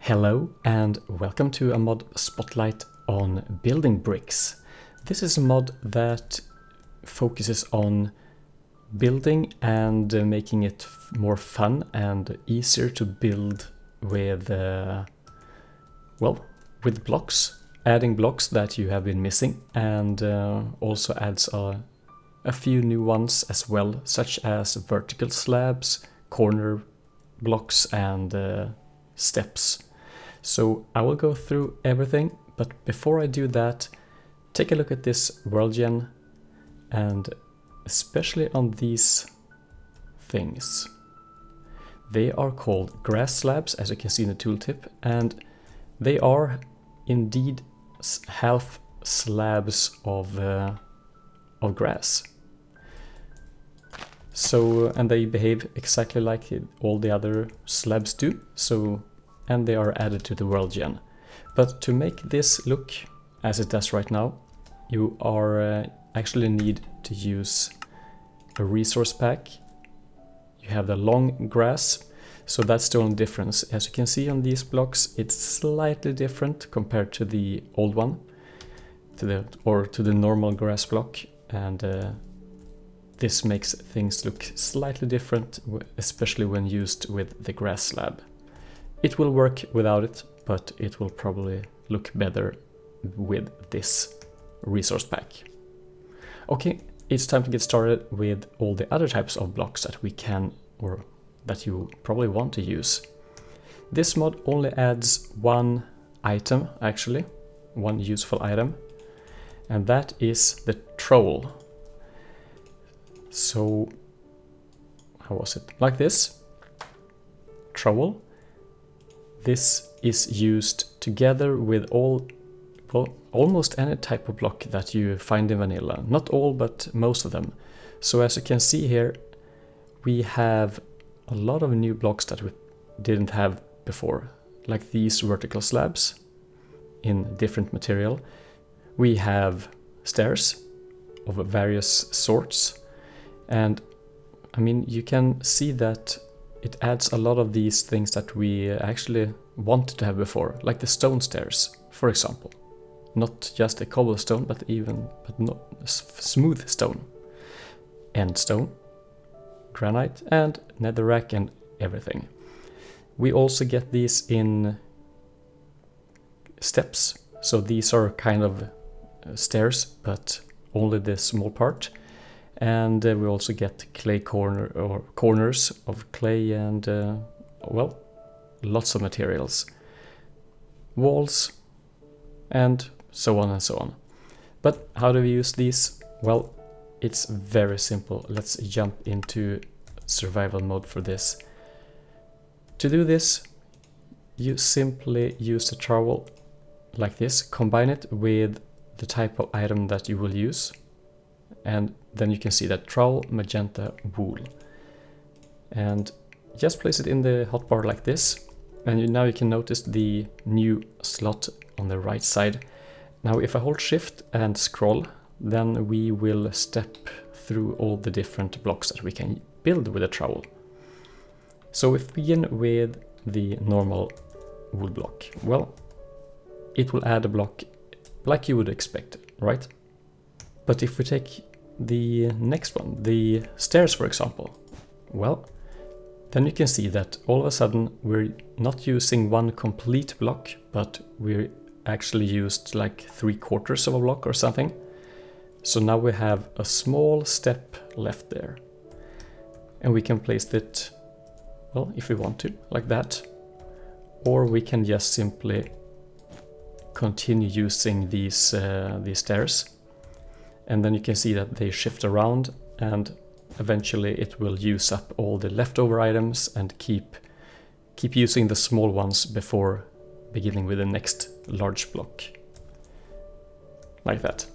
Hello and welcome to a mod spotlight on building bricks. This is a mod that focuses on building and making it more fun and easier to build with, with blocks, adding blocks that you have been missing, and also adds a few new ones as well, such as vertical slabs, corner blocks, and steps. So I will go through everything, but before I do that, take a look at this world gen, and especially on these things. They are called grass slabs, as you can see in the tooltip, and they are indeed half slabs of grass. So, and they behave exactly like all the other slabs do. So. And they are added to the world gen. But to make this look as it does right now, you are actually need to use a resource pack. You have the long grass, so that's the only difference. As you can see on these blocks, it's slightly different compared to the old one, to the normal grass block, and this makes things look slightly different, especially when used with the grass slab. It will work without it, but it will probably look better with this resource pack. Okay, it's time to get started with all the other types of blocks that we can, or that you probably want to use. This mod only adds one item, actually, one useful item, and that is the trowel. So, how was it? Like this, trowel. This is used together with almost any type of block that you find in vanilla. Not all, but most of them. So as you can see here, we have a lot of new blocks that we didn't have before, like these vertical slabs in different material. We have stairs of various sorts, and I mean, you can see that it adds a lot of these things that we actually wanted to have before, like the stone stairs, for example. Not just a cobblestone, but not smooth stone, end stone, granite, and netherrack, and everything. We also get these in steps, so these are kind of stairs, but only the small part. And we also get clay corners of clay and, lots of materials. Walls, and so on and so on. But how do we use these? Well, it's very simple. Let's jump into survival mode for this. To do this, you simply use the trowel like this, combine it with the type of item that you will use, and then you can see that trowel, magenta, wool. And just place it in the hotbar like this. And now you can notice the new slot on the right side. Now if I hold shift and scroll, then we will step through all the different blocks that we can build with a trowel. So if we begin with the normal wool block, well, it will add a block like you would expect, right? But if we take the next one, the stairs, for example, well, then you can see that all of a sudden we're not using one complete block, but we're actually used like 3/4 of a block or something. So now we have a small step left there. And we can place it, well, if we want to, like that. Or we can just simply continue using these stairs. And then you can see that they shift around, and eventually it will use up all the leftover items and keep using the small ones before beginning with the next large block. Like that.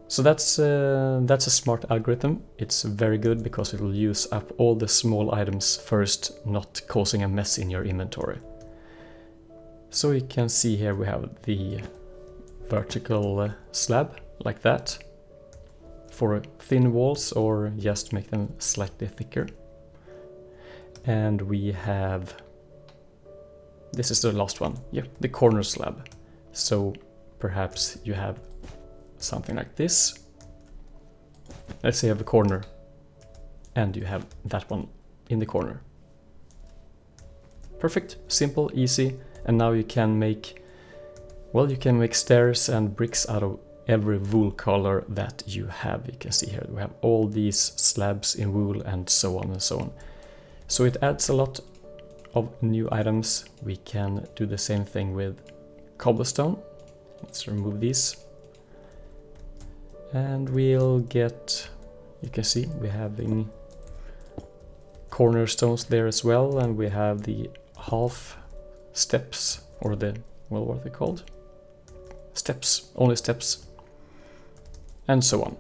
So that's a smart algorithm. It's very good because it will use up all the small items first, not causing a mess in your inventory. So you can see here we have the vertical slab, like that, for thin walls or just make them slightly thicker. And we have this is the last one. Yeah, the corner slab. So perhaps you have something like this. Let's say you have a corner and you have that one in the corner. Perfect, simple, easy, and now you can make, well, you can make stairs and bricks out of every wool color that you have. You can see here we have all these slabs in wool and so on and so on. So it adds a lot of new items. We can do the same thing with cobblestone. Let's remove these. And we'll get, you can see we're having cornerstones there as well, and we have the half steps, or the, well, what are they called? Steps, only steps, and so on.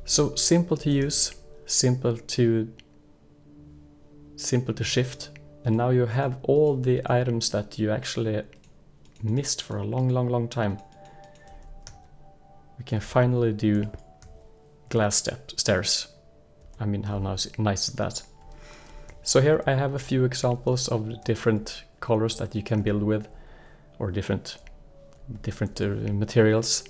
So simple to use, simple to shift, and now you have all the items that you actually missed for a long time. We can finally do glass stairs. I mean, how nice is that? So here I have a few examples of different colors that you can build with, or different materials.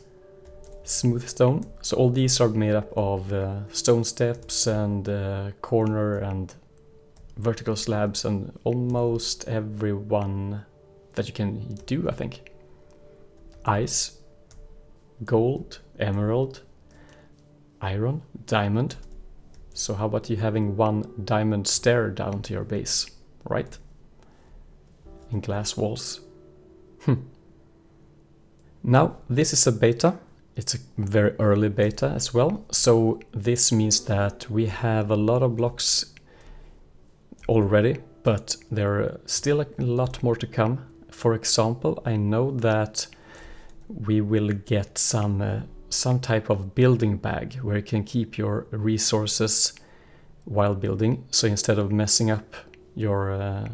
Smooth stone. So all these are made up of stone steps and corner and vertical slabs and almost every one that you can do, I think. Ice, gold, emerald, iron, diamond. So how about you having one diamond stair down to your base, right? And glass walls. Now, this is a beta. It's a very early beta as well. So this means that we have a lot of blocks already, but there are still a lot more to come. For example, I know that we will get some type of building bag where you can keep your resources while building. So instead of messing up your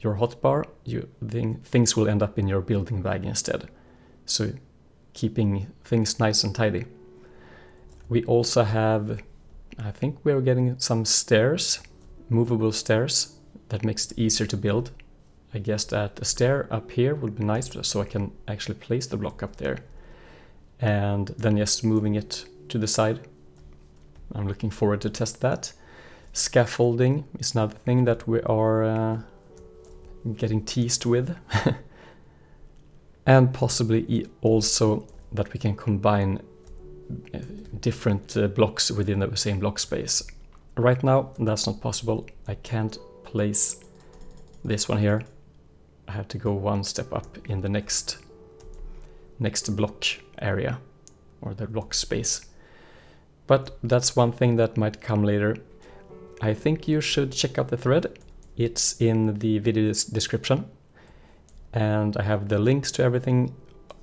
hotbar, things will end up in your building bag instead. So keeping things nice and tidy. We also have, I think we're getting some stairs, movable stairs, that makes it easier to build. I guess that a stair up here would be nice, so I can actually place the block up there. And then just moving it to the side. I'm looking forward to test that. Scaffolding is another thing that we are getting teased with. And possibly also that we can combine different blocks within the same block space. Right now that's not possible. I can't place this one here. I have to go one step up in the next block area, or the block space. But that's one thing that might come later. I think you should check out the thread. It's in the video description. And I have the links to everything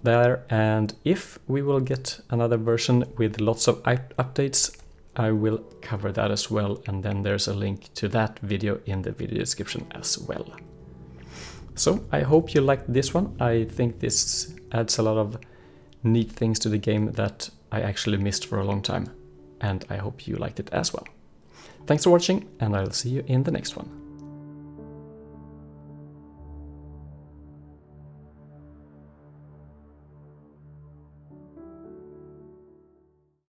there. And if we will get another version with lots of updates, I will cover that as well. And then there's a link to that video in the video description as well. So I hope you liked this one. I think this adds a lot of neat things to the game that I actually missed for a long time. And I hope you liked it as well. Thanks for watching, and I'll see you in the next one.